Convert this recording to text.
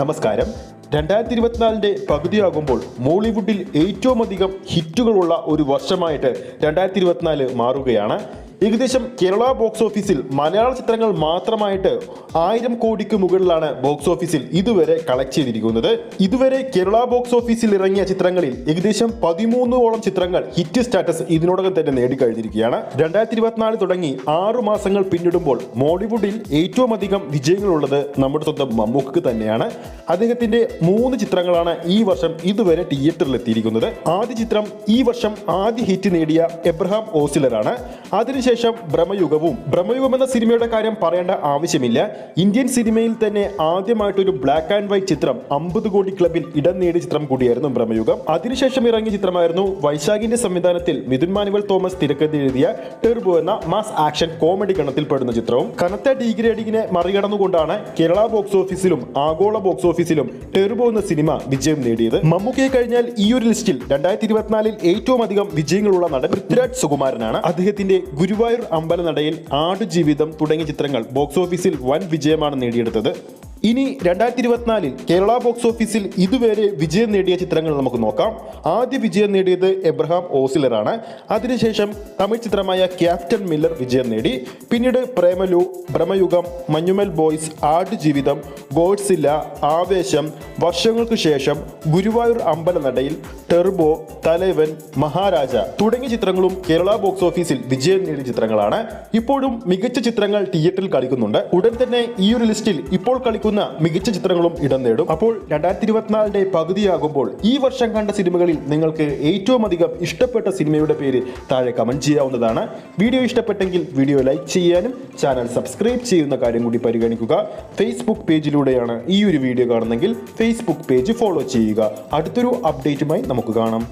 നമസ്കാരം. 2024 പകുതിയാകുമ്പോൾ മോളിവുഡിൽ ഏറ്റവും അധികം ഹിറ്റുകളുള്ള ഒരു വർഷമായിട്ട് 2024 മാറുകയാണ്. ഏകദേശം കേരള ബോക്സ് ഓഫീസിൽ മലയാള ചിത്രങ്ങൾ മാത്രമായിട്ട് 1000 കോടിക്ക് മുകളിലാണ് ബോക്സ് ഓഫീസിൽ ഇതുവരെ കളക്ട് ചെയ്തിരിക്കുന്നത്. ഇതുവരെ കേരള ബോക്സ് ഓഫീസിൽ ഇറങ്ങിയ ചിത്രങ്ങളിൽ ഏകദേശം 13ഓളം ചിത്രങ്ങൾ ഹിറ്റ് സ്റ്റാറ്റസ് ഇതിനോടകം തന്നെ നേടിക്കഴിഞ്ഞിരിക്കുകയാണ്. 2024 തുടങ്ങി 6 മാസങ്ങൾ പിന്നിടുമ്പോൾ മോളിവുഡിൽ ഏറ്റവും അധികം വിജയങ്ങളുള്ളത് നമ്മുടെ സ്വന്തം മമ്മൂക്കക്ക് തന്നെയാണ്. അദ്ദേഹത്തിന്റെ 3 ചിത്രങ്ങളാണ് ഈ വർഷം ഇതുവരെ തിയേറ്ററിൽ എത്തിയിരിക്കുന്നത്. ആദ്യ ചിത്രം ഈ വർഷം ആദ്യ ഹിറ്റ് നേടിയ എബ്രഹാം ഓസിലറാണ്. അതിനുശേഷം ബ്രഹ്മയുഗം എന്ന സിനിമയുടെ കാര്യം പറയേണ്ട ആവശ്യമില്ല. ഇന്ത്യൻ സിനിമയിൽ തന്നെ ആദ്യമായിട്ടൊരു ബ്ലാക്ക് ആൻഡ് വൈറ്റ് ചിത്രം 50 കോടി ക്ലബിൽ ഇടം നേടിയ ചിത്രം കൂടിയായിരുന്നു ബ്രഹ്മയുഗം. അതിനുശേഷം ഇറങ്ങിയ ചിത്രമായിരുന്നു വൈശാഖിന്റെ സംവിധാനത്തിൽ മിഥുൻ മാനുവൽ തോമസ് തിരക്കഥ എഴുതിയ ടെർബോ എന്ന മാസ് ആക്ഷൻ കോമഡി ഗണത്തിൽപ്പെടുന്ന ചിത്രവും. കനത്ത ഡീഗ്രേഡിങ്ങിനെ മറികടന്നുകൊണ്ടാണ് കേരള ബോക്സ് ഓഫീസിലും ആഗോള ബോക്സ് ഓഫീസിലും ടെർബോ എന്ന സിനിമ വിജയം നേടിയത്. മമ്മൂക്കയെ കഴിഞ്ഞാൽ ഈ ഒരു ലിസ്റ്റിൽ 2024 ഏറ്റവും അധികം വിജയങ്ങളുള്ള നടൻ പൃഥ്വിരാജ് സുകുമാരനാണ്. അദ്ദേഹത്തിന്റെ ഗുരുവായൂർ അമ്പലനടയിൽ, ആടുജീവിതം തുടങ്ങിയ ചിത്രങ്ങൾ ബോക്സ് ഓഫീസിൽ വൻ വിജയമാണ് നേടിയെടുത്തത്. ഇനി 2024 കേരള ബോക്സ് ഓഫീസിൽ ഇതുവരെ വിജയം നേടിയ ചിത്രങ്ങൾ നമുക്ക് നോക്കാം. ആദ്യ വിജയം നേടിയത് എബ്രഹാം ഓസിലറാണ്. അതിനുശേഷം തമിഴ് ചിത്രമായ ക്യാപ്റ്റൻ മില്ലർ വിജയം നേടി. പിന്നീട് പ്രേമലു, ബ്രഹ്മയുഗം, മഞ്ഞുമൽ ബോയ്സ്, ആടുജീവിതം, ഗോഡ്സില്ല, ആവേശം, വർഷങ്ങൾക്ക് ശേഷം, ഗുരുവായൂർ അമ്പലനടയിൽ, ടെർബോ, തലവൻ, മഹാരാജ തുടങ്ങിയ ചിത്രങ്ങളും കേരള ബോക്സ് ഓഫീസിൽ വിജയം നേടിയ ചിത്രങ്ങളാണ്. ഇപ്പോഴും മികച്ച ചിത്രങ്ങൾ തിയേറ്ററിൽ കളിക്കുന്നുണ്ട്. ഉടൻ തന്നെ ഈ ഒരു ലിസ്റ്റിൽ ഇപ്പോൾ കളിക്കുന്ന മികച്ച ചിത്രങ്ങളും ഇടം നേടും. അപ്പോൾ 2024 പകുതിയാകുമ്പോൾ ഈ വർഷം കണ്ട സിനിമകളിൽ നിങ്ങൾക്ക് ഏറ്റവും അധികം ഇഷ്ടപ്പെട്ട സിനിമയുടെ പേര് താഴെ കമന്റ് ചെയ്യാവുന്നതാണ്. വീഡിയോ ഇഷ്ടപ്പെട്ടെങ്കിൽ വീഡിയോ ലൈക്ക് ചെയ്യാനും ചാനൽ സബ്സ്ക്രൈബ് ചെയ്യുന്ന കാര്യം കൂടി പരിഗണിക്കുക. ഫേസ്ബുക്ക് പേജിലൂടെയാണ് ഈ ഒരു വീഡിയോ കാണുന്നെങ്കിൽ ഫേസ്ബുക്ക് പേജ് ഫോളോ ചെയ്യുക. അടുത്തൊരു അപ്ഡേറ്റുമായി നമുക്ക് കാണാം.